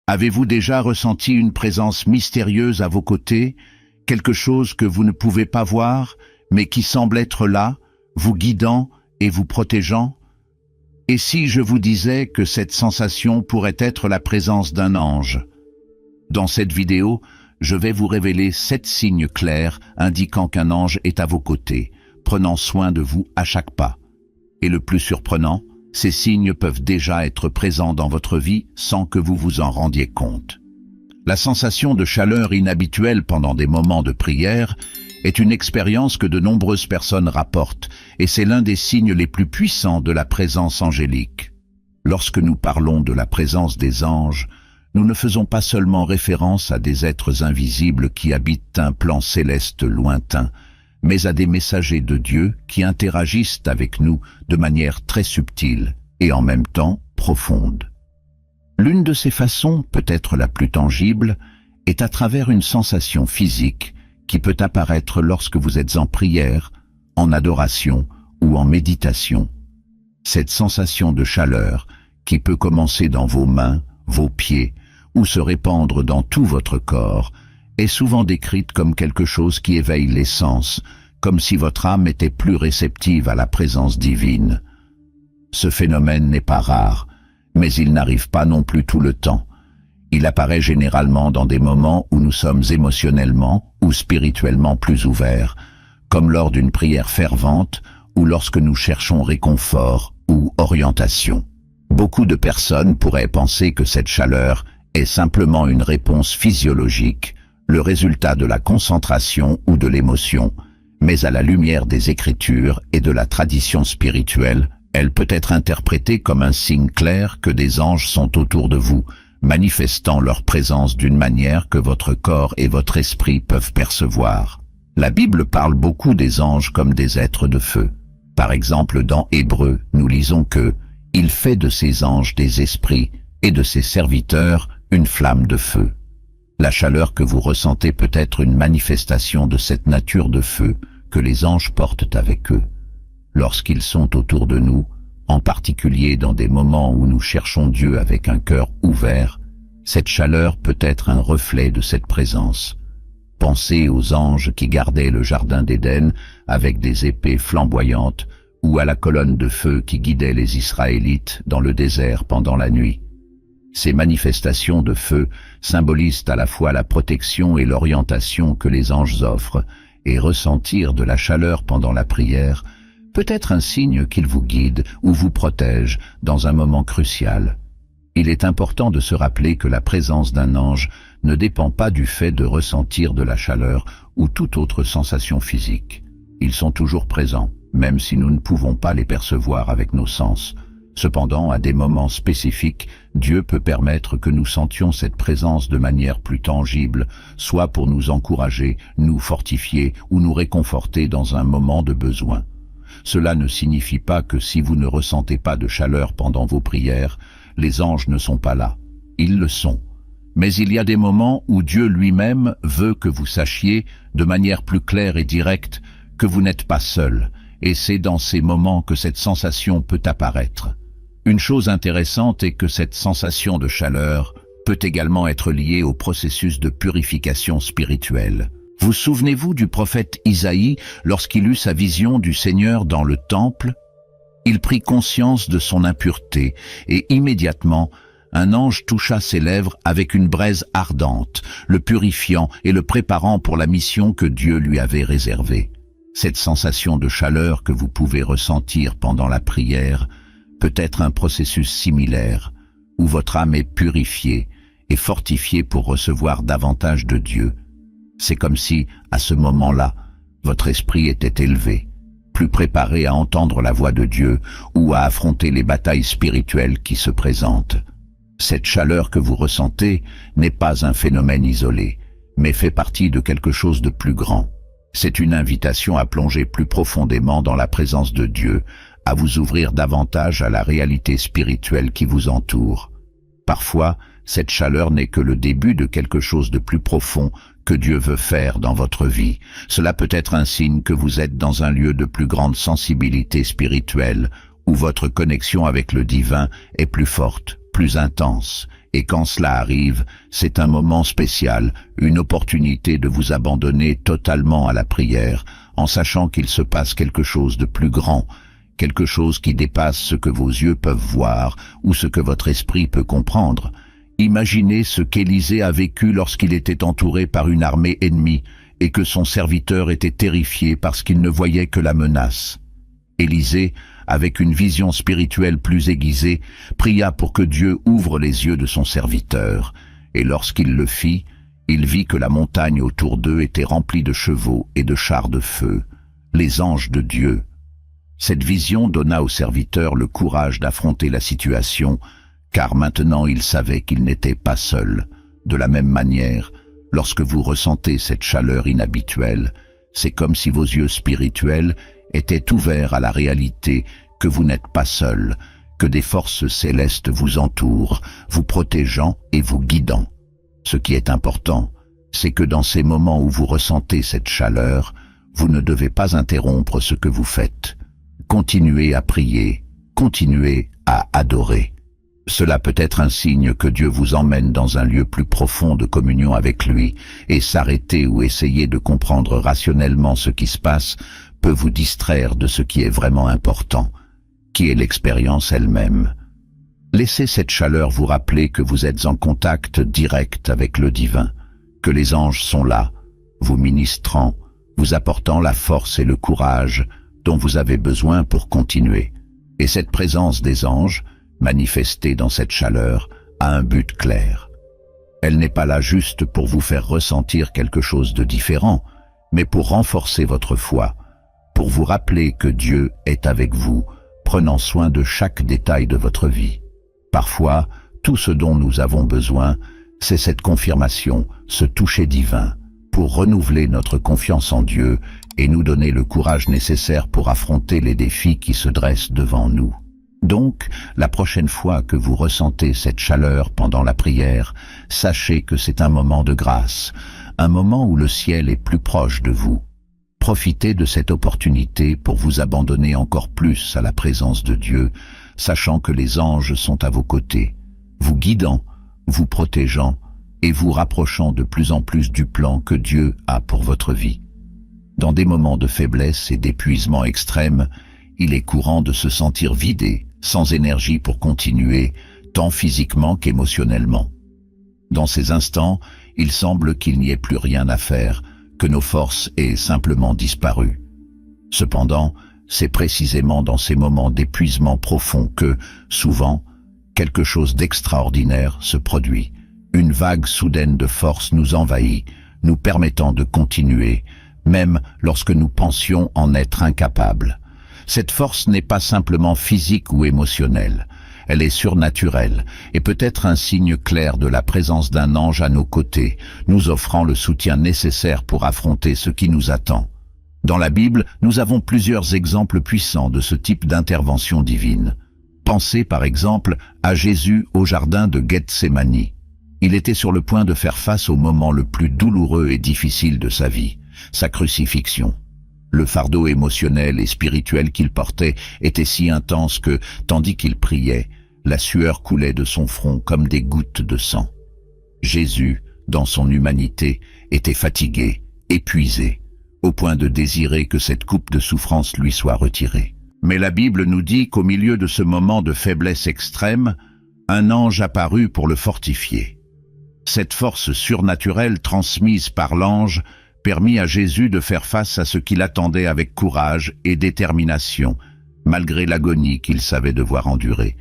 Avez-vous déjà ressenti une présence mystérieuse à vos côtés, quelque chose que vous ne pouvez pas voir, mais qui semble être là, vous guidant et vous protégeant? Et si je vous disais que cette sensation pourrait être la présence d'un ange? Dans cette vidéo, je vais vous révéler 7 signes clairs indiquant qu'un ange est à vos côtés, prenant soin de vous à chaque pas. Et le plus surprenant, ces signes peuvent déjà être présents dans votre vie sans que vous vous en rendiez compte. La sensation de chaleur inhabituelle pendant des moments de prière est une expérience que de nombreuses personnes rapportent, et c'est l'un des signes les plus puissants de la présence angélique. Lorsque nous parlons de la présence des anges, nous ne faisons pas seulement référence à des êtres invisibles qui habitent un plan céleste lointain, mais à des messagers de Dieu qui interagissent avec nous de manière très subtile et en même temps profonde. L'une de ces façons, peut-être la plus tangible, est à travers une sensation physique qui peut apparaître lorsque vous êtes en prière, en adoration ou en méditation. Cette sensation de chaleur, qui peut commencer dans vos mains, vos pieds, ou se répandre dans tout votre corps, est souvent décrite comme quelque chose qui éveille les sens, comme si votre âme était plus réceptive à la présence divine. Ce phénomène n'est pas rare, mais il n'arrive pas non plus tout le temps. Il apparaît généralement dans des moments où nous sommes émotionnellement ou spirituellement plus ouverts, comme lors d'une prière fervente ou lorsque nous cherchons réconfort ou orientation. Beaucoup de personnes pourraient penser que cette chaleur est simplement une réponse physiologique, le résultat de la concentration ou de l'émotion, mais à la lumière des Écritures et de la tradition spirituelle, elle peut être interprétée comme un signe clair que des anges sont autour de vous, manifestant leur présence d'une manière que votre corps et votre esprit peuvent percevoir. La Bible parle beaucoup des anges comme des êtres de feu. Par exemple, dans Hébreux, nous lisons que « Il fait de ses anges des esprits et de ses serviteurs une flamme de feu ». La chaleur que vous ressentez peut être une manifestation de cette nature de feu que les anges portent avec eux. Lorsqu'ils sont autour de nous, en particulier dans des moments où nous cherchons Dieu avec un cœur ouvert, cette chaleur peut être un reflet de cette présence. Pensez aux anges qui gardaient le jardin d'Éden avec des épées flamboyantes, ou à la colonne de feu qui guidait les Israélites dans le désert pendant la nuit. Ces manifestations de feu symbolisent à la fois la protection et l'orientation que les anges offrent, et ressentir de la chaleur pendant la prière peut être un signe qu'ils vous guident ou vous protègent dans un moment crucial. Il est important de se rappeler que la présence d'un ange ne dépend pas du fait de ressentir de la chaleur ou toute autre sensation physique. Ils sont toujours présents, même si nous ne pouvons pas les percevoir avec nos sens. Cependant, à des moments spécifiques, Dieu peut permettre que nous sentions cette présence de manière plus tangible, soit pour nous encourager, nous fortifier ou nous réconforter dans un moment de besoin. Cela ne signifie pas que si vous ne ressentez pas de chaleur pendant vos prières, les anges ne sont pas là. Ils le sont. Mais il y a des moments où Dieu lui-même veut que vous sachiez, de manière plus claire et directe, que vous n'êtes pas seul, et c'est dans ces moments que cette sensation peut apparaître. Une chose intéressante est que cette sensation de chaleur peut également être liée au processus de purification spirituelle. Vous souvenez-vous du prophète Isaïe lorsqu'il eut sa vision du Seigneur dans le temple? Il prit conscience de son impureté et immédiatement, un ange toucha ses lèvres avec une braise ardente, le purifiant et le préparant pour la mission que Dieu lui avait réservée. Cette sensation de chaleur que vous pouvez ressentir pendant la prière peut être un processus similaire, où votre âme est purifiée et fortifiée pour recevoir davantage de Dieu. C'est comme si, à ce moment-là, votre esprit était élevé, plus préparé à entendre la voix de Dieu ou à affronter les batailles spirituelles qui se présentent. Cette chaleur que vous ressentez n'est pas un phénomène isolé, mais fait partie de quelque chose de plus grand. C'est une invitation à plonger plus profondément dans la présence de Dieu, à vous ouvrir davantage à la réalité spirituelle qui vous entoure. Parfois, cette chaleur n'est que le début de quelque chose de plus profond que Dieu veut faire dans votre vie. Cela peut être un signe que vous êtes dans un lieu de plus grande sensibilité spirituelle, où votre connexion avec le divin est plus forte, plus intense, Et quand cela arrive, c'est un moment spécial, une opportunité de vous abandonner totalement à la prière, en sachant qu'il se passe quelque chose de plus grand, quelque chose qui dépasse ce que vos yeux peuvent voir ou ce que votre esprit peut comprendre. Imaginez ce qu'Élisée a vécu lorsqu'il était entouré par une armée ennemie et que son serviteur était terrifié parce qu'il ne voyait que la menace. Élisée, avec une vision spirituelle plus aiguisée, pria pour que Dieu ouvre les yeux de son serviteur, et lorsqu'il le fit, il vit que la montagne autour d'eux était remplie de chevaux et de chars de feu, les anges de Dieu. Cette vision donna au serviteur le courage d'affronter la situation, car maintenant il savait qu'il n'était pas seul. De la même manière, lorsque vous ressentez cette chaleur inhabituelle, c'est comme si vos yeux spirituels étaient ouverts à la réalité que vous n'êtes pas seul, que des forces célestes vous entourent, vous protégeant et vous guidant. Ce qui est important, c'est que dans ces moments où vous ressentez cette chaleur, vous ne devez pas interrompre ce que vous faites. Continuez à prier, continuez à adorer. Cela peut être un signe que Dieu vous emmène dans un lieu plus profond de communion avec lui, et s'arrêter ou essayer de comprendre rationnellement ce qui se passe peut vous distraire de ce qui est vraiment important, qui est l'expérience elle-même. Laissez cette chaleur vous rappeler que vous êtes en contact direct avec le divin, que les anges sont là, vous ministrant, vous apportant la force et le courage dont vous avez besoin pour continuer. Et cette présence des anges, manifestée dans cette chaleur, a un but clair. Elle n'est pas là juste pour vous faire ressentir quelque chose de différent, mais pour renforcer votre foi, pour vous rappeler que Dieu est avec vous, prenant soin de chaque détail de votre vie. Parfois, tout ce dont nous avons besoin, c'est cette confirmation, ce toucher divin, pour renouveler notre confiance en Dieu et nous donner le courage nécessaire pour affronter les défis qui se dressent devant nous. Donc, la prochaine fois que vous ressentez cette chaleur pendant la prière, sachez que c'est un moment de grâce, un moment où le ciel est plus proche de vous. Profitez de cette opportunité pour vous abandonner encore plus à la présence de Dieu, sachant que les anges sont à vos côtés, vous guidant, vous protégeant et vous rapprochant de plus en plus du plan que Dieu a pour votre vie. Dans des moments de faiblesse et d'épuisement extrême, il est courant de se sentir vidé, sans énergie pour continuer, tant physiquement qu'émotionnellement. Dans ces instants, il semble qu'il n'y ait plus rien à faire, que nos forces aient simplement disparu. Cependant, c'est précisément dans ces moments d'épuisement profond que, souvent, quelque chose d'extraordinaire se produit. Une vague soudaine de force nous envahit, nous permettant de continuer, même lorsque nous pensions en être incapables. Cette force n'est pas simplement physique ou émotionnelle, elle est surnaturelle et peut être un signe clair de la présence d'un ange à nos côtés, nous offrant le soutien nécessaire pour affronter ce qui nous attend. Dans la Bible, nous avons plusieurs exemples puissants de ce type d'intervention divine. Pensez par exemple à Jésus au jardin de Gethsémani. Il était sur le point de faire face au moment le plus douloureux et difficile de sa vie, sa crucifixion. Le fardeau émotionnel et spirituel qu'il portait était si intense que, tandis qu'il priait, la sueur coulait de son front comme des gouttes de sang. Jésus, dans son humanité, était fatigué, épuisé, au point de désirer que cette coupe de souffrance lui soit retirée. Mais la Bible nous dit qu'au milieu de ce moment de faiblesse extrême, un ange apparut pour le fortifier. Cette force surnaturelle transmise par l'ange permit à Jésus de faire face à ce qu'il attendait avec courage et détermination, malgré l'agonie qu'il savait devoir endurer.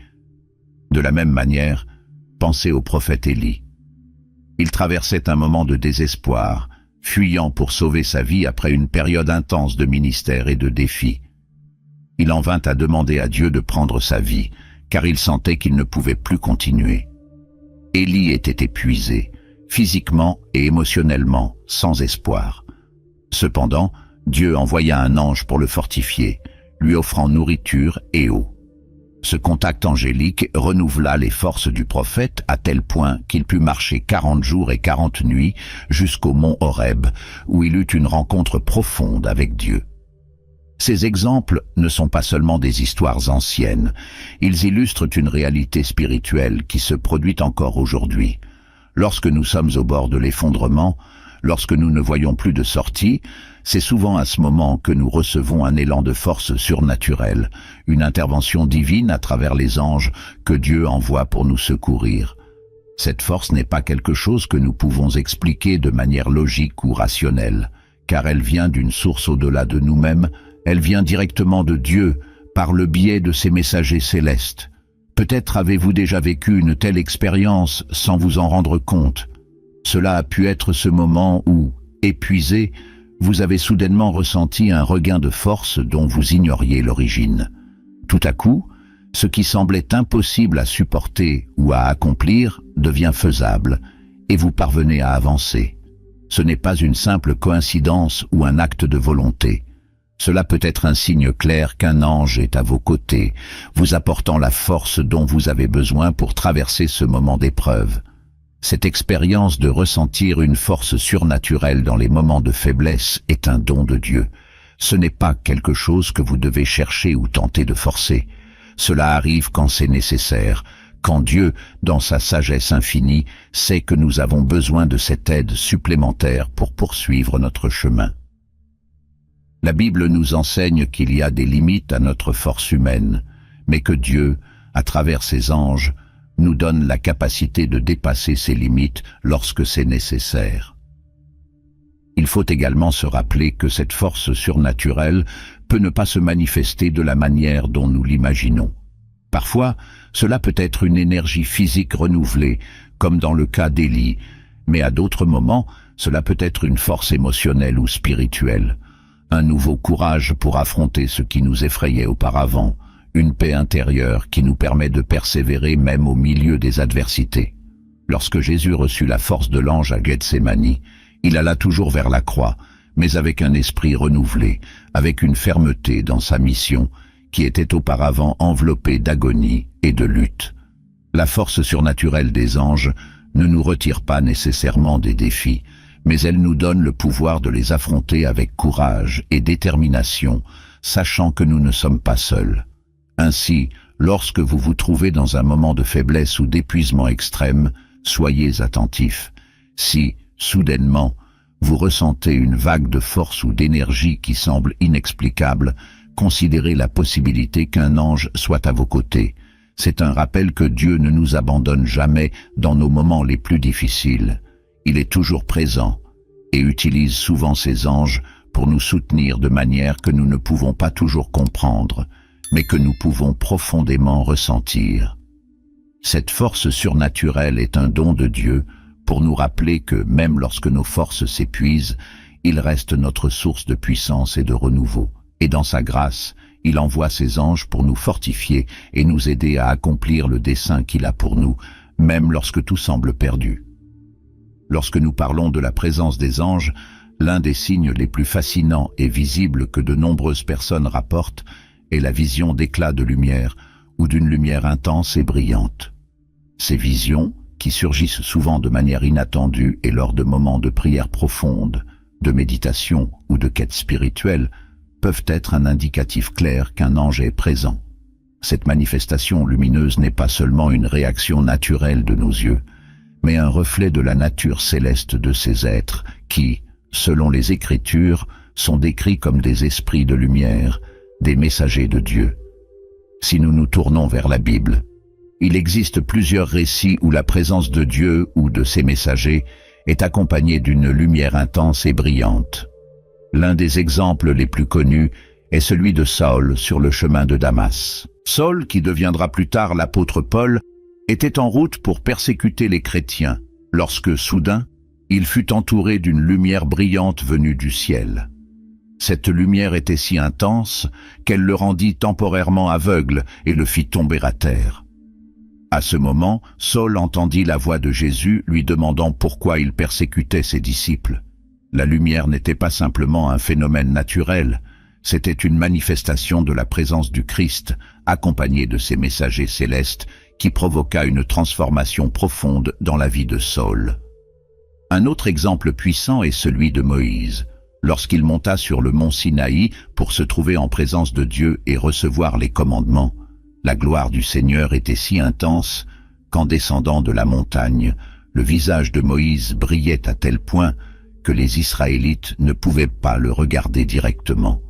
De la même manière, pensez au prophète Élie. Il traversait un moment de désespoir, fuyant pour sauver sa vie après une période intense de ministère et de défis. Il en vint à demander à Dieu de prendre sa vie, car il sentait qu'il ne pouvait plus continuer. Élie était épuisé, physiquement et émotionnellement, sans espoir. Cependant, Dieu envoya un ange pour le fortifier, lui offrant nourriture et eau. Ce contact angélique renouvela les forces du prophète à tel point qu'il put marcher 40 jours et 40 nuits jusqu'au mont Horeb, où il eut une rencontre profonde avec Dieu. Ces exemples ne sont pas seulement des histoires anciennes, ils illustrent une réalité spirituelle qui se produit encore aujourd'hui. Lorsque nous sommes au bord de l'effondrement, lorsque nous ne voyons plus de sortie, c'est souvent à ce moment que nous recevons un élan de force surnaturelle, une intervention divine à travers les anges que Dieu envoie pour nous secourir. Cette force n'est pas quelque chose que nous pouvons expliquer de manière logique ou rationnelle, car elle vient d'une source au-delà de nous-mêmes, elle vient directement de Dieu, par le biais de ses messagers célestes. Peut-être avez-vous déjà vécu une telle expérience sans vous en rendre compte. Cela a pu être ce moment où, épuisé, vous avez soudainement ressenti un regain de force dont vous ignoriez l'origine. Tout à coup, ce qui semblait impossible à supporter ou à accomplir devient faisable, et vous parvenez à avancer. Ce n'est pas une simple coïncidence ou un acte de volonté. Cela peut être un signe clair qu'un ange est à vos côtés, vous apportant la force dont vous avez besoin pour traverser ce moment d'épreuve. Cette expérience de ressentir une force surnaturelle dans les moments de faiblesse est un don de Dieu. Ce n'est pas quelque chose que vous devez chercher ou tenter de forcer. Cela arrive quand c'est nécessaire, quand Dieu, dans sa sagesse infinie, sait que nous avons besoin de cette aide supplémentaire pour poursuivre notre chemin. La Bible nous enseigne qu'il y a des limites à notre force humaine, mais que Dieu, à travers ses anges, nous donne la capacité de dépasser ces limites lorsque c'est nécessaire. Il faut également se rappeler que cette force surnaturelle peut ne pas se manifester de la manière dont nous l'imaginons. Parfois, cela peut être une énergie physique renouvelée, comme dans le cas d'Élie, mais à d'autres moments, cela peut être une force émotionnelle ou spirituelle, un nouveau courage pour affronter ce qui nous effrayait auparavant, une paix intérieure qui nous permet de persévérer même au milieu des adversités. Lorsque Jésus reçut la force de l'ange à Gethsémani, il alla toujours vers la croix, mais avec un esprit renouvelé, avec une fermeté dans sa mission, qui était auparavant enveloppée d'agonie et de lutte. La force surnaturelle des anges ne nous retire pas nécessairement des défis, mais elle nous donne le pouvoir de les affronter avec courage et détermination, sachant que nous ne sommes pas seuls. Ainsi, lorsque vous vous trouvez dans un moment de faiblesse ou d'épuisement extrême, soyez attentifs. Si, soudainement, vous ressentez une vague de force ou d'énergie qui semble inexplicable, considérez la possibilité qu'un ange soit à vos côtés. C'est un rappel que Dieu ne nous abandonne jamais dans nos moments les plus difficiles. Il est toujours présent et utilise souvent ses anges pour nous soutenir de manière que nous ne pouvons pas toujours comprendre, mais que nous pouvons profondément ressentir. Cette force surnaturelle est un don de Dieu pour nous rappeler que même lorsque nos forces s'épuisent, il reste notre source de puissance et de renouveau. Et dans sa grâce, il envoie ses anges pour nous fortifier et nous aider à accomplir le dessein qu'il a pour nous, même lorsque tout semble perdu. Lorsque nous parlons de la présence des anges, l'un des signes les plus fascinants et visibles que de nombreuses personnes rapportent est la vision d'éclats de lumière ou d'une lumière intense et brillante. Ces visions, qui surgissent souvent de manière inattendue et lors de moments de prière profonde, de méditation ou de quête spirituelle, peuvent être un indicatif clair qu'un ange est présent. Cette manifestation lumineuse n'est pas seulement une réaction naturelle de nos yeux, mais un reflet de la nature céleste de ces êtres qui, selon les Écritures, sont décrits comme des esprits de lumière, des messagers de Dieu. Si nous nous tournons vers la Bible, il existe plusieurs récits où la présence de Dieu ou de ses messagers est accompagnée d'une lumière intense et brillante. L'un des exemples les plus connus est celui de Saül sur le chemin de Damas. Saül, qui deviendra plus tard l'apôtre Paul, était en route pour persécuter les chrétiens, lorsque, soudain, il fut entouré d'une lumière brillante venue du ciel. Cette lumière était si intense qu'elle le rendit temporairement aveugle et le fit tomber à terre. À ce moment, Saül entendit la voix de Jésus lui demandant pourquoi il persécutait ses disciples. La lumière n'était pas simplement un phénomène naturel, c'était une manifestation de la présence du Christ, accompagnée de ses messagers célestes, qui provoqua une transformation profonde dans la vie de Saül. Un autre exemple puissant est celui de Moïse. Lorsqu'il monta sur le mont Sinaï pour se trouver en présence de Dieu et recevoir les commandements, la gloire du Seigneur était si intense qu'en descendant de la montagne, le visage de Moïse brillait à tel point que les Israélites ne pouvaient pas le regarder directement.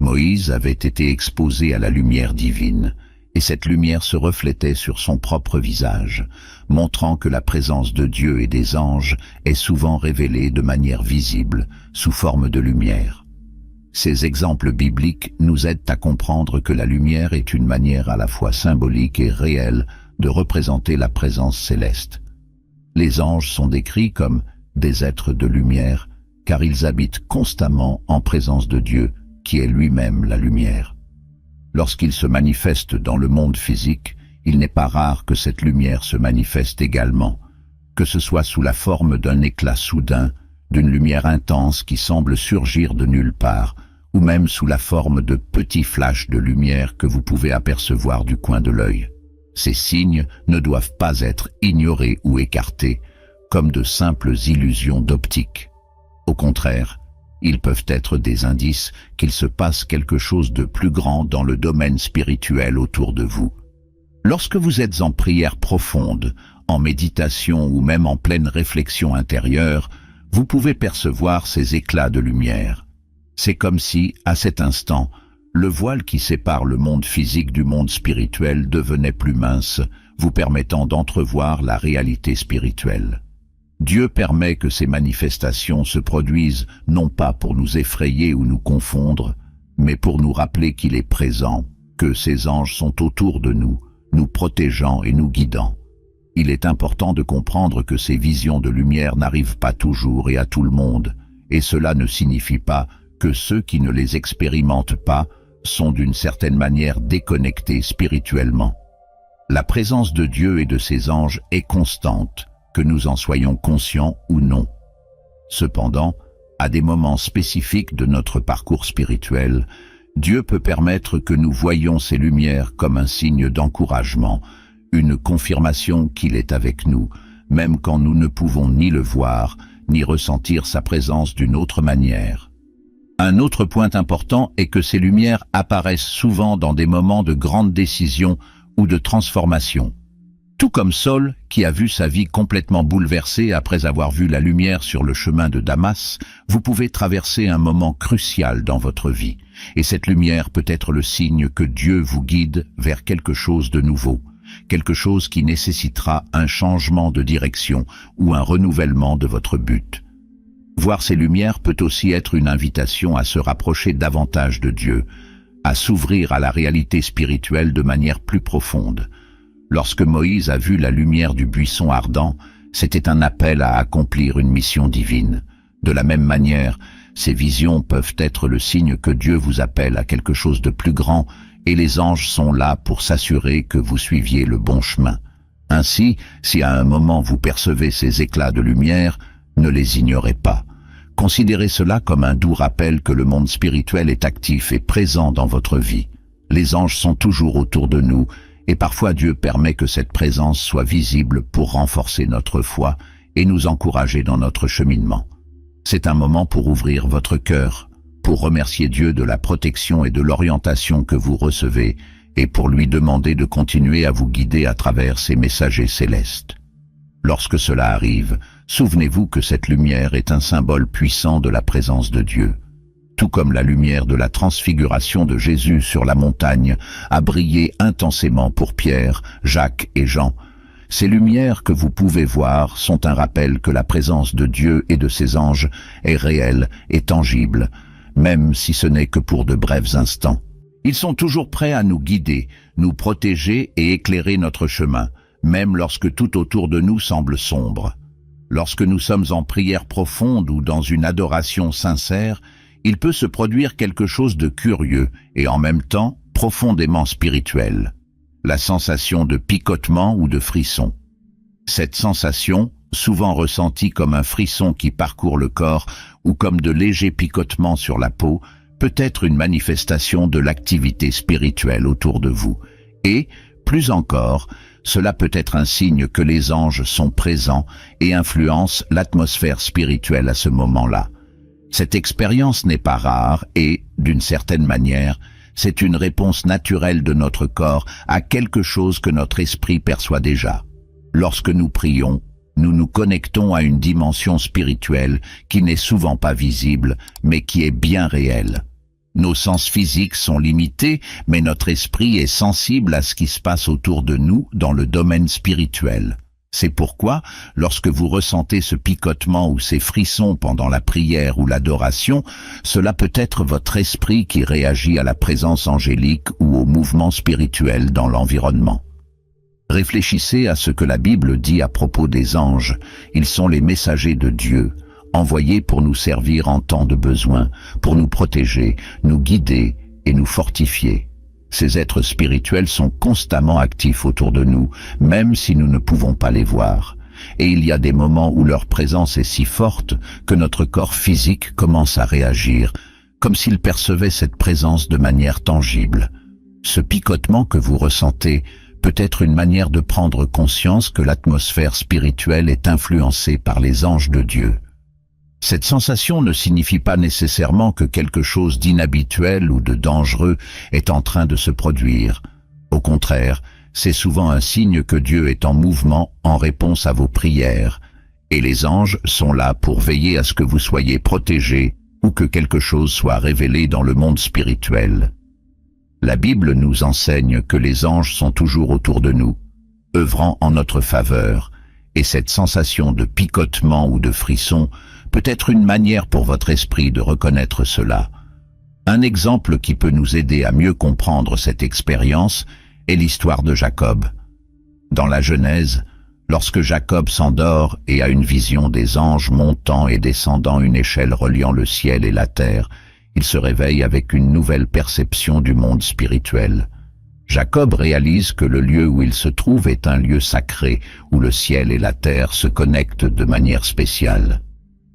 Moïse avait été exposé à la lumière divine, et cette lumière se reflétait sur son propre visage, montrant que la présence de Dieu et des anges est souvent révélée de manière visible, sous forme de lumière. Ces exemples bibliques nous aident à comprendre que la lumière est une manière à la fois symbolique et réelle de représenter la présence céleste. Les anges sont décrits comme des êtres de lumière, car ils habitent constamment en présence de Dieu, qui est lui-même la lumière. Lorsqu'il se manifeste dans le monde physique, il n'est pas rare que cette lumière se manifeste également, que ce soit sous la forme d'un éclat soudain, d'une lumière intense qui semble surgir de nulle part, ou même sous la forme de petits flashs de lumière que vous pouvez apercevoir du coin de l'œil. Ces signes ne doivent pas être ignorés ou écartés, comme de simples illusions d'optique. Au contraire, ils peuvent être des indices qu'il se passe quelque chose de plus grand dans le domaine spirituel autour de vous. Lorsque vous êtes en prière profonde, en méditation ou même en pleine réflexion intérieure, vous pouvez percevoir ces éclats de lumière. C'est comme si, à cet instant, le voile qui sépare le monde physique du monde spirituel devenait plus mince, vous permettant d'entrevoir la réalité spirituelle. Dieu permet que ces manifestations se produisent non pas pour nous effrayer ou nous confondre, mais pour nous rappeler qu'il est présent, que ses anges sont autour de nous protégeant et nous guidant. Il est important de comprendre que ces visions de lumière n'arrivent pas toujours et à tout le monde, et cela ne signifie pas que ceux qui ne les expérimentent pas sont d'une certaine manière déconnectés spirituellement. La présence de Dieu et de ses anges est constante, que nous en soyons conscients ou non. Cependant, à des moments spécifiques de notre parcours spirituel, Dieu peut permettre que nous voyions ces lumières comme un signe d'encouragement, une confirmation qu'il est avec nous, même quand nous ne pouvons ni le voir, ni ressentir sa présence d'une autre manière. Un autre point important est que ces lumières apparaissent souvent dans des moments de grande décision ou de transformation. Tout comme Saul, qui a vu sa vie complètement bouleversée après avoir vu la lumière sur le chemin de Damas, vous pouvez traverser un moment crucial dans votre vie, et cette lumière peut être le signe que Dieu vous guide vers quelque chose de nouveau, quelque chose qui nécessitera un changement de direction ou un renouvellement de votre but. Voir ces lumières peut aussi être une invitation à se rapprocher davantage de Dieu, à s'ouvrir à la réalité spirituelle de manière plus profonde. Lorsque Moïse a vu la lumière du buisson ardent, c'était un appel à accomplir une mission divine. De la même manière, ces visions peuvent être le signe que Dieu vous appelle à quelque chose de plus grand, et les anges sont là pour s'assurer que vous suiviez le bon chemin. Ainsi, si à un moment vous percevez ces éclats de lumière, ne les ignorez pas. Considérez cela comme un doux rappel que le monde spirituel est actif et présent dans votre vie. Les anges sont toujours autour de nous, et parfois Dieu permet que cette présence soit visible pour renforcer notre foi et nous encourager dans notre cheminement. C'est un moment pour ouvrir votre cœur, pour remercier Dieu de la protection et de l'orientation que vous recevez, et pour lui demander de continuer à vous guider à travers ses messagers célestes. Lorsque cela arrive, souvenez-vous que cette lumière est un symbole puissant de la présence de Dieu. Tout comme la lumière de la transfiguration de Jésus sur la montagne a brillé intensément pour Pierre, Jacques et Jean, ces lumières que vous pouvez voir sont un rappel que la présence de Dieu et de ses anges est réelle et tangible, même si ce n'est que pour de brefs instants. Ils sont toujours prêts à nous guider, nous protéger et éclairer notre chemin, même lorsque tout autour de nous semble sombre. Lorsque nous sommes en prière profonde ou dans une adoration sincère, il peut se produire quelque chose de curieux et en même temps profondément spirituel. La sensation de picotement ou de frisson. Cette sensation, souvent ressentie comme un frisson qui parcourt le corps ou comme de légers picotements sur la peau, peut être une manifestation de l'activité spirituelle autour de vous. Et, plus encore, cela peut être un signe que les anges sont présents et influencent l'atmosphère spirituelle à ce moment-là. Cette expérience n'est pas rare et, d'une certaine manière, c'est une réponse naturelle de notre corps à quelque chose que notre esprit perçoit déjà. Lorsque nous prions, nous nous connectons à une dimension spirituelle qui n'est souvent pas visible, mais qui est bien réelle. Nos sens physiques sont limités, mais notre esprit est sensible à ce qui se passe autour de nous dans le domaine spirituel. C'est pourquoi, lorsque vous ressentez ce picotement ou ces frissons pendant la prière ou l'adoration, cela peut être votre esprit qui réagit à la présence angélique ou au mouvement spirituel dans l'environnement. Réfléchissez à ce que la Bible dit à propos des anges. Ils sont les messagers de Dieu, envoyés pour nous servir en temps de besoin, pour nous protéger, nous guider et nous fortifier. Ces êtres spirituels sont constamment actifs autour de nous, même si nous ne pouvons pas les voir. Et il y a des moments où leur présence est si forte que notre corps physique commence à réagir, comme s'il percevait cette présence de manière tangible. Ce picotement que vous ressentez peut être une manière de prendre conscience que l'atmosphère spirituelle est influencée par les anges de Dieu. Cette sensation ne signifie pas nécessairement que quelque chose d'inhabituel ou de dangereux est en train de se produire. Au contraire, c'est souvent un signe que Dieu est en mouvement en réponse à vos prières, et les anges sont là pour veiller à ce que vous soyez protégés ou que quelque chose soit révélé dans le monde spirituel. La Bible nous enseigne que les anges sont toujours autour de nous, œuvrant en notre faveur, et cette sensation de picotement ou de frisson peut être une manière pour votre esprit de reconnaître cela. Un exemple qui peut nous aider à mieux comprendre cette expérience est l'histoire de Jacob. Dans la Genèse, lorsque Jacob s'endort et a une vision des anges montant et descendant une échelle reliant le ciel et la terre, il se réveille avec une nouvelle perception du monde spirituel. Jacob réalise que le lieu où il se trouve est un lieu sacré, où le ciel et la terre se connectent de manière spéciale.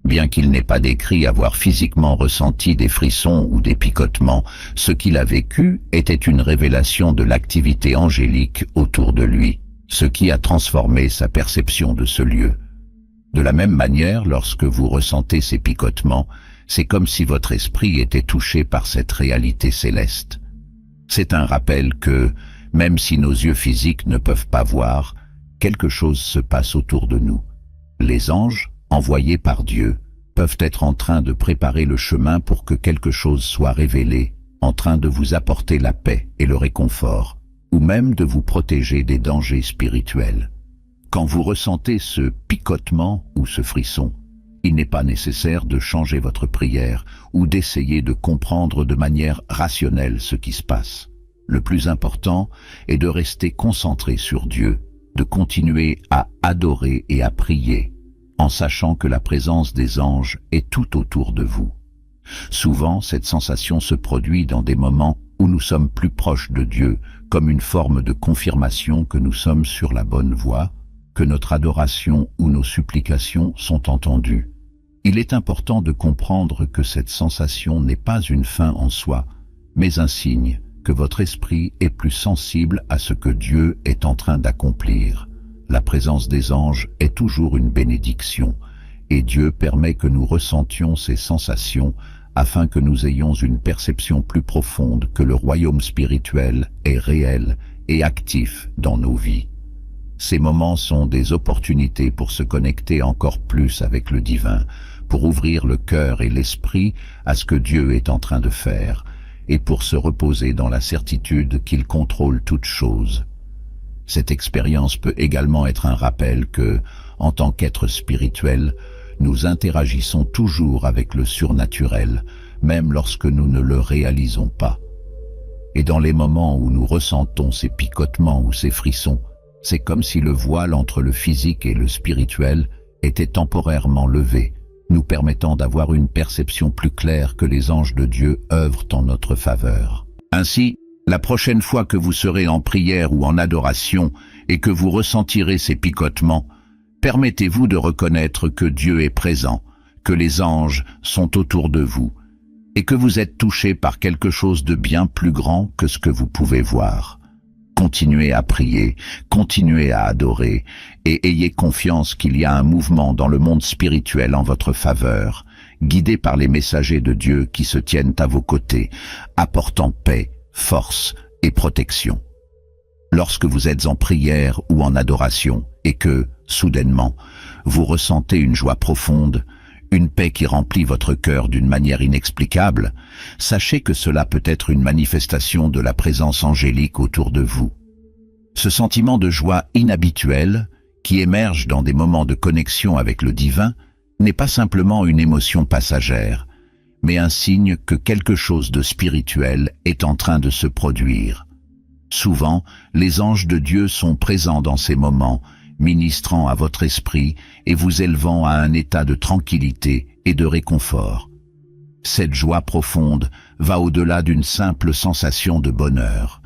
Bien qu'il n'ait pas décrit avoir physiquement ressenti des frissons ou des picotements, ce qu'il a vécu était une révélation de l'activité angélique autour de lui, ce qui a transformé sa perception de ce lieu. De la même manière, lorsque vous ressentez ces picotements, c'est comme si votre esprit était touché par cette réalité céleste. C'est un rappel que, même si nos yeux physiques ne peuvent pas voir, quelque chose se passe autour de nous. Les anges, envoyés par Dieu, peuvent être en train de préparer le chemin pour que quelque chose soit révélé, en train de vous apporter la paix et le réconfort, ou même de vous protéger des dangers spirituels. Quand vous ressentez ce picotement ou ce frisson, il n'est pas nécessaire de changer votre prière ou d'essayer de comprendre de manière rationnelle ce qui se passe. Le plus important est de rester concentré sur Dieu, de continuer à adorer et à prier, en sachant que la présence des anges est tout autour de vous. Souvent, cette sensation se produit dans des moments où nous sommes plus proches de Dieu, comme une forme de confirmation que nous sommes sur la bonne voie, que notre adoration ou nos supplications sont entendues. Il est important de comprendre que cette sensation n'est pas une fin en soi, mais un signe que votre esprit est plus sensible à ce que Dieu est en train d'accomplir. La présence des anges est toujours une bénédiction, et Dieu permet que nous ressentions ces sensations afin que nous ayons une perception plus profonde que le royaume spirituel est réel et actif dans nos vies. Ces moments sont des opportunités pour se connecter encore plus avec le divin, pour ouvrir le cœur et l'esprit à ce que Dieu est en train de faire, et pour se reposer dans la certitude qu'il contrôle toutes choses. Cette expérience peut également être un rappel que, en tant qu'être spirituel, nous interagissons toujours avec le surnaturel, même lorsque nous ne le réalisons pas. Et dans les moments où nous ressentons ces picotements ou ces frissons, c'est comme si le voile entre le physique et le spirituel était temporairement levé, nous permettant d'avoir une perception plus claire que les anges de Dieu œuvrent en notre faveur. Ainsi, la prochaine fois que vous serez en prière ou en adoration et que vous ressentirez ces picotements, permettez-vous de reconnaître que Dieu est présent, que les anges sont autour de vous, et que vous êtes touché par quelque chose de bien plus grand que ce que vous pouvez voir. Continuez à prier, continuez à adorer, et ayez confiance qu'il y a un mouvement dans le monde spirituel en votre faveur, guidés par les messagers de Dieu qui se tiennent à vos côtés, apportant paix, force et protection. Lorsque vous êtes en prière ou en adoration et que, soudainement, vous ressentez une joie profonde, une paix qui remplit votre cœur d'une manière inexplicable, sachez que cela peut être une manifestation de la présence angélique autour de vous. Ce sentiment de joie inhabituel, qui émerge dans des moments de connexion avec le divin, n'est pas simplement une émotion passagère, mais un signe que quelque chose de spirituel est en train de se produire. Souvent, les anges de Dieu sont présents dans ces moments, ministrant à votre esprit et vous élevant à un état de tranquillité et de réconfort. Cette joie profonde va au-delà d'une simple sensation de bonheur.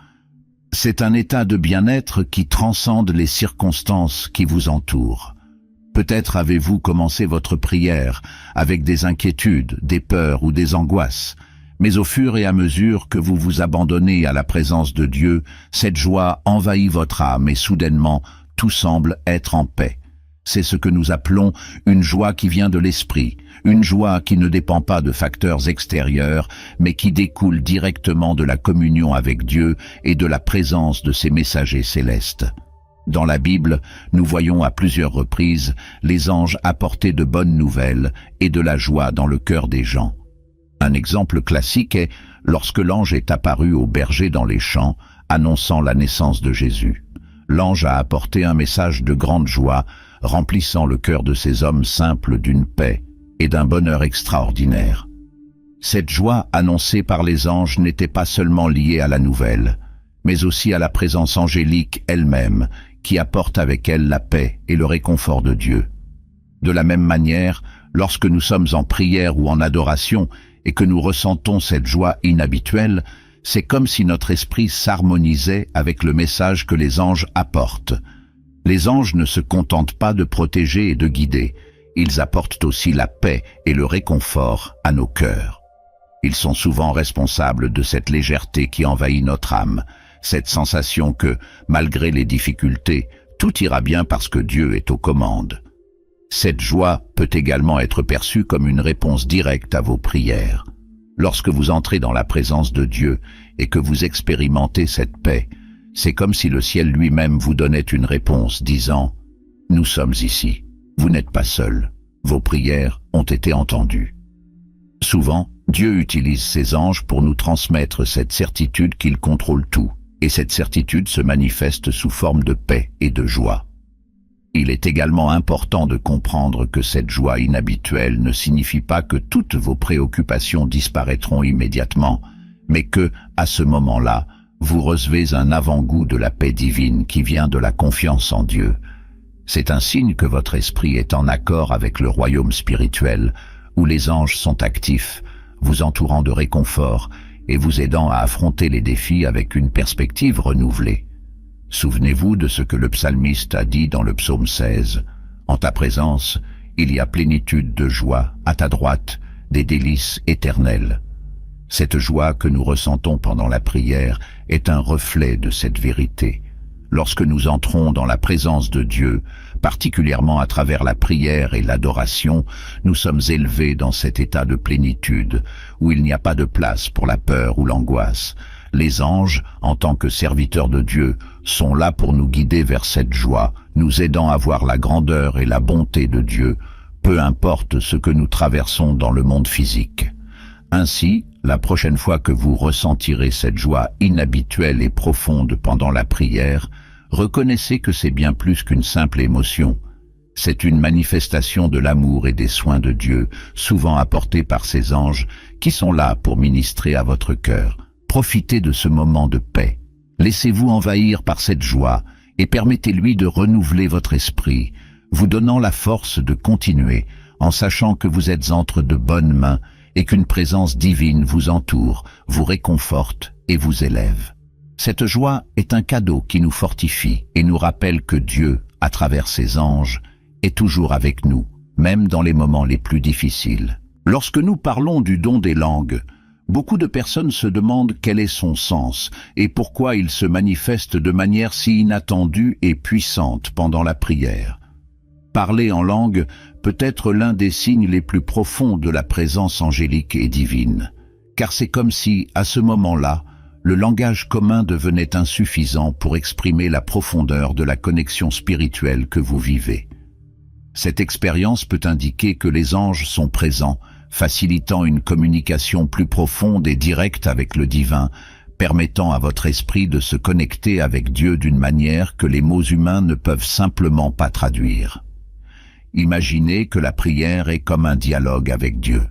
C'est un état de bien-être qui transcende les circonstances qui vous entourent. Peut-être avez-vous commencé votre prière avec des inquiétudes, des peurs ou des angoisses, mais au fur et à mesure que vous vous abandonnez à la présence de Dieu, cette joie envahit votre âme et soudainement, tout semble être en paix. C'est ce que nous appelons une joie qui vient de l'esprit, une joie qui ne dépend pas de facteurs extérieurs, mais qui découle directement de la communion avec Dieu et de la présence de ses messagers célestes. Dans la Bible, nous voyons à plusieurs reprises les anges apporter de bonnes nouvelles et de la joie dans le cœur des gens. Un exemple classique est lorsque l'ange est apparu aux bergers dans les champs, annonçant la naissance de Jésus. L'ange a apporté un message de grande joie, remplissant le cœur de ces hommes simples d'une paix et d'un bonheur extraordinaire. Cette joie annoncée par les anges n'était pas seulement liée à la nouvelle, mais aussi à la présence angélique elle-même, qui apporte avec elle la paix et le réconfort de Dieu. De la même manière, lorsque nous sommes en prière ou en adoration et que nous ressentons cette joie inhabituelle, c'est comme si notre esprit s'harmonisait avec le message que les anges apportent. Les anges ne se contentent pas de protéger et de guider, ils apportent aussi la paix et le réconfort à nos cœurs. Ils sont souvent responsables de cette légèreté qui envahit notre âme, cette sensation que, malgré les difficultés, tout ira bien parce que Dieu est aux commandes. Cette joie peut également être perçue comme une réponse directe à vos prières. Lorsque vous entrez dans la présence de Dieu et que vous expérimentez cette paix, c'est comme si le ciel lui-même vous donnait une réponse disant « Nous sommes ici, vous n'êtes pas seuls, vos prières ont été entendues ». Souvent, Dieu utilise ses anges pour nous transmettre cette certitude qu'il contrôle tout, et cette certitude se manifeste sous forme de paix et de joie. Il est également important de comprendre que cette joie inhabituelle ne signifie pas que toutes vos préoccupations disparaîtront immédiatement, mais que, à ce moment-là, vous recevez un avant-goût de la paix divine qui vient de la confiance en Dieu. C'est un signe que votre esprit est en accord avec le royaume spirituel, où les anges sont actifs, vous entourant de réconfort et vous aidant à affronter les défis avec une perspective renouvelée. Souvenez-vous de ce que le psalmiste a dit dans le psaume 16. « En ta présence, il y a plénitude de joie, à ta droite, des délices éternelles. » Cette joie que nous ressentons pendant la prière est un reflet de cette vérité. Lorsque nous entrons dans la présence de Dieu, particulièrement à travers la prière et l'adoration, nous sommes élevés dans cet état de plénitude, où il n'y a pas de place pour la peur ou l'angoisse. Les anges, en tant que serviteurs de Dieu, sont là pour nous guider vers cette joie, nous aidant à voir la grandeur et la bonté de Dieu, peu importe ce que nous traversons dans le monde physique. Ainsi, la prochaine fois que vous ressentirez cette joie inhabituelle et profonde pendant la prière, reconnaissez que c'est bien plus qu'une simple émotion. C'est une manifestation de l'amour et des soins de Dieu, souvent apportés par ses anges, qui sont là pour ministrer à votre cœur. Profitez de ce moment de paix. Laissez-vous envahir par cette joie et permettez-lui de renouveler votre esprit, vous donnant la force de continuer en sachant que vous êtes entre de bonnes mains et qu'une présence divine vous entoure, vous réconforte et vous élève. Cette joie est un cadeau qui nous fortifie et nous rappelle que Dieu, à travers ses anges, est toujours avec nous, même dans les moments les plus difficiles. Lorsque nous parlons du don des langues, beaucoup de personnes se demandent quel est son sens et pourquoi il se manifeste de manière si inattendue et puissante pendant la prière. Parler en langue peut être l'un des signes les plus profonds de la présence angélique et divine, car c'est comme si, à ce moment-là, le langage commun devenait insuffisant pour exprimer la profondeur de la connexion spirituelle que vous vivez. Cette expérience peut indiquer que les anges sont présents, facilitant une communication plus profonde et directe avec le divin, permettant à votre esprit de se connecter avec Dieu d'une manière que les mots humains ne peuvent simplement pas traduire. Imaginez que la prière est comme un dialogue avec Dieu.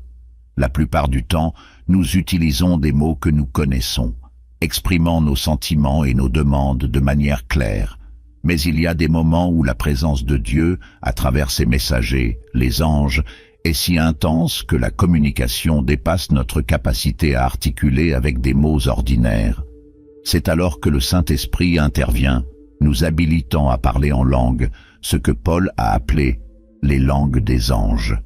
La plupart du temps, nous utilisons des mots que nous connaissons, exprimant nos sentiments et nos demandes de manière claire. Mais il y a des moments où la présence de Dieu, à travers ses messagers, les anges, est si intense que la communication dépasse notre capacité à articuler avec des mots ordinaires. C'est alors que le Saint-Esprit intervient, nous habilitant à parler en langue, ce que Paul a appelé les langues des anges.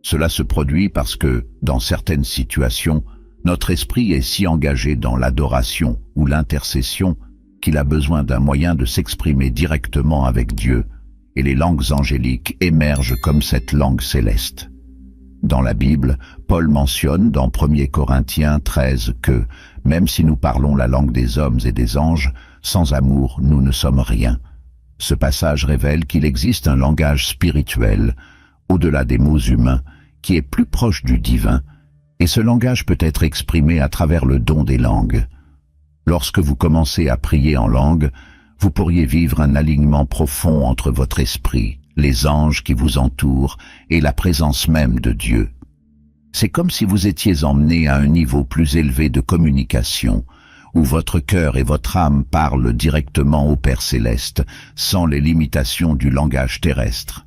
Cela se produit parce que, dans certaines situations, notre esprit est si engagé dans l'adoration ou l'intercession qu'il a besoin d'un moyen de s'exprimer directement avec Dieu, et les langues angéliques émergent comme cette langue céleste. Dans la Bible, Paul mentionne dans 1 Corinthiens 13 que, même si nous parlons la langue des hommes et des anges, sans amour, nous ne sommes rien. Ce passage révèle qu'il existe un langage spirituel, au-delà des mots humains, qui est plus proche du divin, et ce langage peut être exprimé à travers le don des langues. Lorsque vous commencez à prier en langue, vous pourriez vivre un alignement profond entre votre esprit, les anges qui vous entourent et la présence même de Dieu. C'est comme si vous étiez emmené à un niveau plus élevé de communication, où votre cœur et votre âme parlent directement au Père Céleste, sans les limitations du langage terrestre.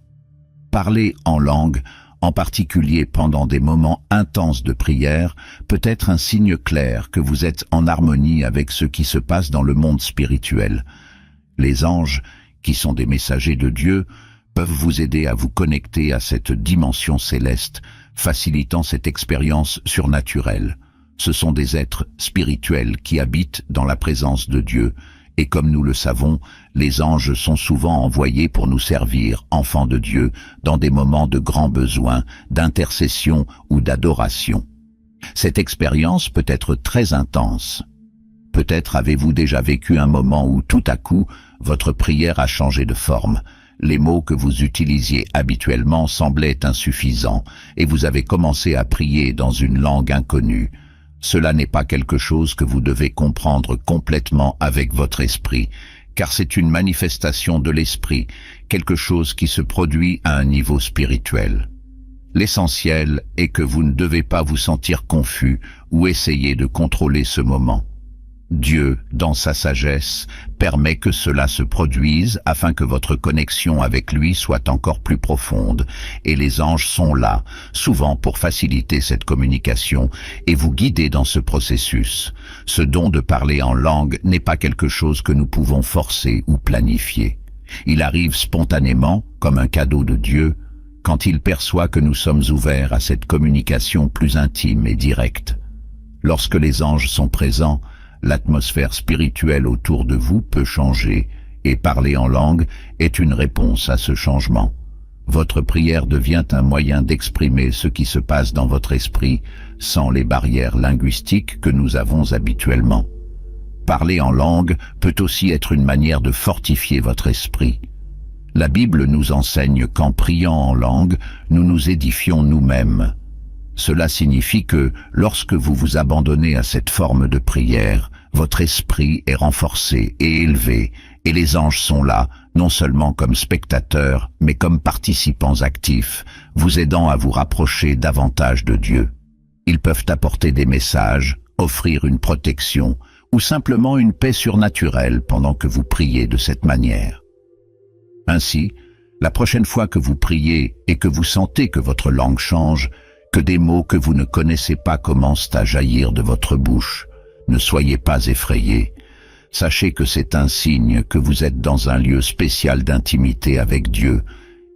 Parler en langue, en particulier pendant des moments intenses de prière, peut être un signe clair que vous êtes en harmonie avec ce qui se passe dans le monde spirituel. Les anges, qui sont des messagers de Dieu, peuvent vous aider à vous connecter à cette dimension céleste, facilitant cette expérience surnaturelle. Ce sont des êtres spirituels qui habitent dans la présence de Dieu, et comme nous le savons, les anges sont souvent envoyés pour nous servir, enfants de Dieu, dans des moments de grand besoin, d'intercession ou d'adoration. Cette expérience peut être très intense. Peut-être avez-vous déjà vécu un moment où tout à coup, votre prière a changé de forme. Les mots que vous utilisiez habituellement semblaient insuffisants, et vous avez commencé à prier dans une langue inconnue. Cela n'est pas quelque chose que vous devez comprendre complètement avec votre esprit, car c'est une manifestation de l'esprit, quelque chose qui se produit à un niveau spirituel. L'essentiel est que vous ne devez pas vous sentir confus ou essayer de contrôler ce moment. Dieu, dans sa sagesse, permet que cela se produise afin que votre connexion avec lui soit encore plus profonde, et les anges sont là, souvent pour faciliter cette communication et vous guider dans ce processus. Ce don de parler en langue n'est pas quelque chose que nous pouvons forcer ou planifier. Il arrive spontanément, comme un cadeau de Dieu, quand il perçoit que nous sommes ouverts à cette communication plus intime et directe. Lorsque les anges sont présents, l'atmosphère spirituelle autour de vous peut changer, et parler en langue est une réponse à ce changement. Votre prière devient un moyen d'exprimer ce qui se passe dans votre esprit, sans les barrières linguistiques que nous avons habituellement. Parler en langue peut aussi être une manière de fortifier votre esprit. La Bible nous enseigne qu'en priant en langue, nous nous édifions nous-mêmes. Cela signifie que, lorsque vous vous abandonnez à cette forme de prière, votre esprit est renforcé et élevé, et les anges sont là, non seulement comme spectateurs, mais comme participants actifs, vous aidant à vous rapprocher davantage de Dieu. Ils peuvent apporter des messages, offrir une protection, ou simplement une paix surnaturelle pendant que vous priez de cette manière. Ainsi, la prochaine fois que vous priez et que vous sentez que votre langue change, que des mots que vous ne connaissez pas commencent à jaillir de votre bouche, ne soyez pas effrayés. Sachez que c'est un signe que vous êtes dans un lieu spécial d'intimité avec Dieu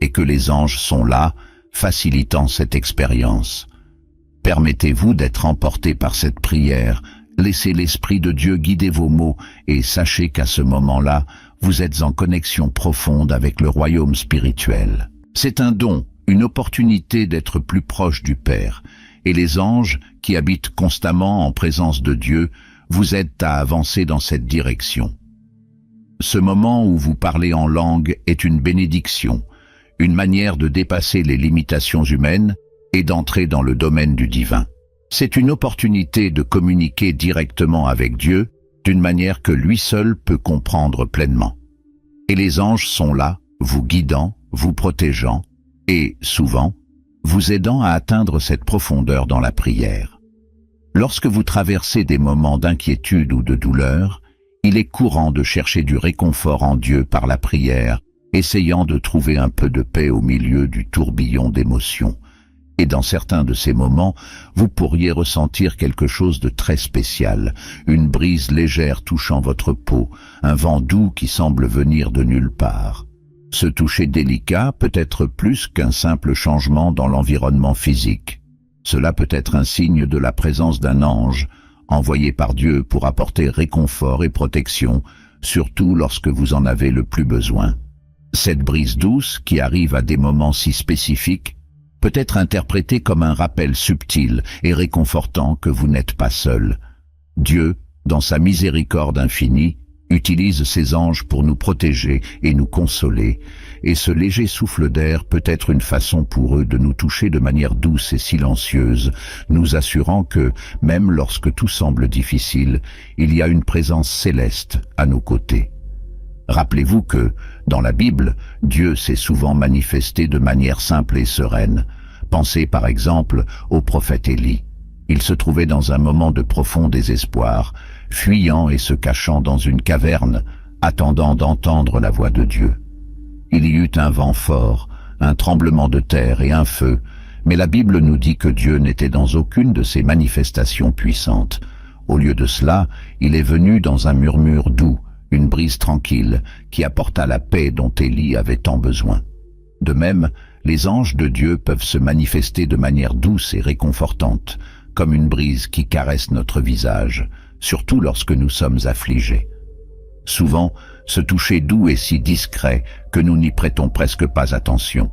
et que les anges sont là, facilitant cette expérience. Permettez-vous d'être emportés par cette prière, laissez l'Esprit de Dieu guider vos mots et sachez qu'à ce moment-là, vous êtes en connexion profonde avec le royaume spirituel. C'est un don, une opportunité d'être plus proche du Père, et les anges, qui habitent constamment en présence de Dieu, vous aident à avancer dans cette direction. Ce moment où vous parlez en langue est une bénédiction, une manière de dépasser les limitations humaines et d'entrer dans le domaine du divin. C'est une opportunité de communiquer directement avec Dieu d'une manière que lui seul peut comprendre pleinement. Et les anges sont là, vous guidant, vous protégeant et, souvent, vous aidant à atteindre cette profondeur dans la prière. Lorsque vous traversez des moments d'inquiétude ou de douleur, il est courant de chercher du réconfort en Dieu par la prière, essayant de trouver un peu de paix au milieu du tourbillon d'émotions. Et dans certains de ces moments, vous pourriez ressentir quelque chose de très spécial, une brise légère touchant votre peau, un vent doux qui semble venir de nulle part. Ce toucher délicat peut être plus qu'un simple changement dans l'environnement physique. Cela peut être un signe de la présence d'un ange, envoyé par Dieu pour apporter réconfort et protection, surtout lorsque vous en avez le plus besoin. Cette brise douce, qui arrive à des moments si spécifiques, peut être interprétée comme un rappel subtil et réconfortant que vous n'êtes pas seul. Dieu, dans sa miséricorde infinie, utilise ses anges pour nous protéger et nous consoler, et ce léger souffle d'air peut être une façon pour eux de nous toucher de manière douce et silencieuse, nous assurant que, même lorsque tout semble difficile, il y a une présence céleste à nos côtés. Rappelez-vous que, dans la Bible, Dieu s'est souvent manifesté de manière simple et sereine. Pensez par exemple au prophète Élie. Il se trouvait dans un moment de profond désespoir, fuyant et se cachant dans une caverne, attendant d'entendre la voix de Dieu. Il y eut un vent fort, un tremblement de terre et un feu, mais la Bible nous dit que Dieu n'était dans aucune de ces manifestations puissantes. Au lieu de cela, il est venu dans un murmure doux, une brise tranquille, qui apporta la paix dont Élie avait tant besoin. De même, les anges de Dieu peuvent se manifester de manière douce et réconfortante, comme une brise qui caresse notre visage, surtout lorsque nous sommes affligés. Souvent, ce toucher doux est si discret que nous n'y prêtons presque pas attention.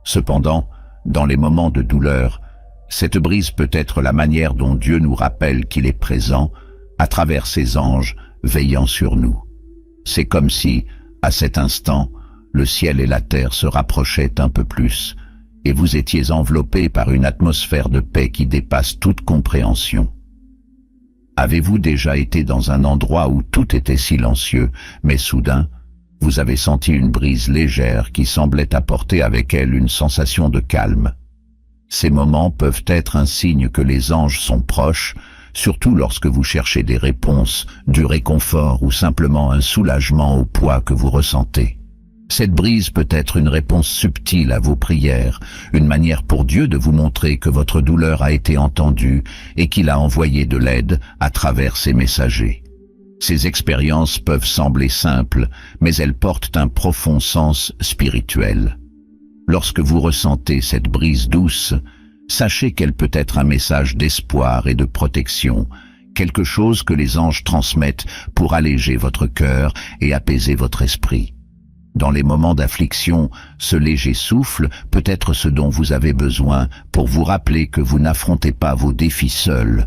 Cependant, dans les moments de douleur, cette brise peut être la manière dont Dieu nous rappelle qu'il est présent à travers ses anges veillant sur nous. C'est comme si, à cet instant, le ciel et la terre se rapprochaient un peu plus, et vous étiez enveloppé par une atmosphère de paix qui dépasse toute compréhension. Avez-vous déjà été dans un endroit où tout était silencieux, mais soudain, vous avez senti une brise légère qui semblait apporter avec elle une sensation de calme? Ces moments peuvent être un signe que les anges sont proches, surtout lorsque vous cherchez des réponses, du réconfort ou simplement un soulagement au poids que vous ressentez. Cette brise peut être une réponse subtile à vos prières, une manière pour Dieu de vous montrer que votre douleur a été entendue et qu'il a envoyé de l'aide à travers ses messagers. Ces expériences peuvent sembler simples, mais elles portent un profond sens spirituel. Lorsque vous ressentez cette brise douce, sachez qu'elle peut être un message d'espoir et de protection, quelque chose que les anges transmettent pour alléger votre cœur et apaiser votre esprit. Dans les moments d'affliction, ce léger souffle peut être ce dont vous avez besoin pour vous rappeler que vous n'affrontez pas vos défis seuls,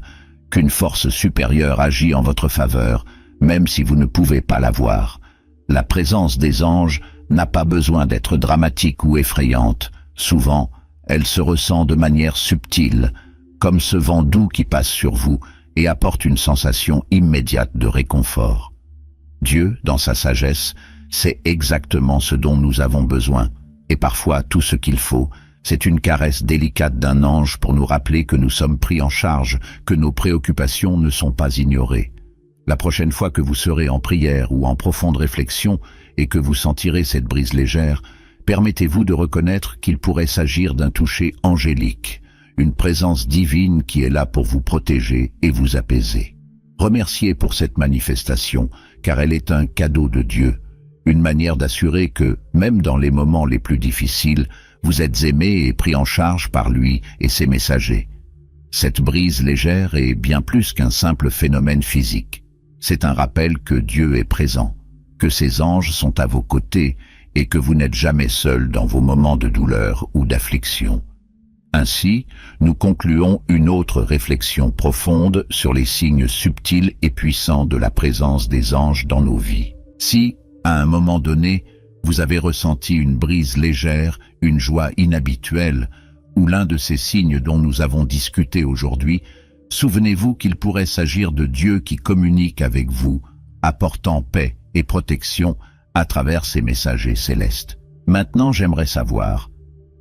qu'une force supérieure agit en votre faveur, même si vous ne pouvez pas la voir. La présence des anges n'a pas besoin d'être dramatique ou effrayante. Souvent, elle se ressent de manière subtile, comme ce vent doux qui passe sur vous et apporte une sensation immédiate de réconfort. Dieu, dans sa sagesse, sait exactement ce dont nous avons besoin, et parfois tout ce qu'il faut, c'est une caresse délicate d'un ange pour nous rappeler que nous sommes pris en charge, que nos préoccupations ne sont pas ignorées. La prochaine fois que vous serez en prière ou en profonde réflexion et que vous sentirez cette brise légère, permettez-vous de reconnaître qu'il pourrait s'agir d'un toucher angélique, une présence divine qui est là pour vous protéger et vous apaiser. Remerciez pour cette manifestation, car elle est un cadeau de Dieu, une manière d'assurer que, même dans les moments les plus difficiles, vous êtes aimé et pris en charge par lui et ses messagers. Cette brise légère est bien plus qu'un simple phénomène physique. C'est un rappel que Dieu est présent, que ses anges sont à vos côtés et que vous n'êtes jamais seul dans vos moments de douleur ou d'affliction. Ainsi, nous concluons une autre réflexion profonde sur les signes subtils et puissants de la présence des anges dans nos vies. Si, à un moment donné, vous avez ressenti une brise légère, une joie inhabituelle, ou l'un de ces signes dont nous avons discuté aujourd'hui, souvenez-vous qu'il pourrait s'agir de Dieu qui communique avec vous, apportant paix et protection à travers ses messagers célestes. Maintenant, j'aimerais savoir,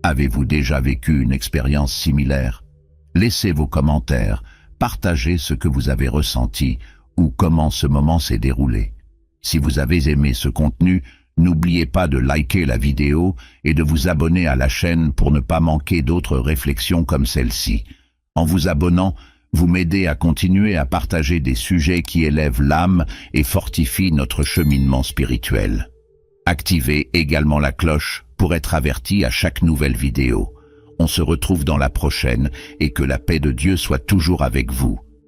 avez-vous déjà vécu une expérience similaire? Laissez vos commentaires, partagez ce que vous avez ressenti ou comment ce moment s'est déroulé. Si vous avez aimé ce contenu, n'oubliez pas de liker la vidéo et de vous abonner à la chaîne pour ne pas manquer d'autres réflexions comme celle-ci. En vous abonnant, vous m'aidez à continuer à partager des sujets qui élèvent l'âme et fortifient notre cheminement spirituel. Activez également la cloche pour être averti à chaque nouvelle vidéo. On se retrouve dans la prochaine et que la paix de Dieu soit toujours avec vous.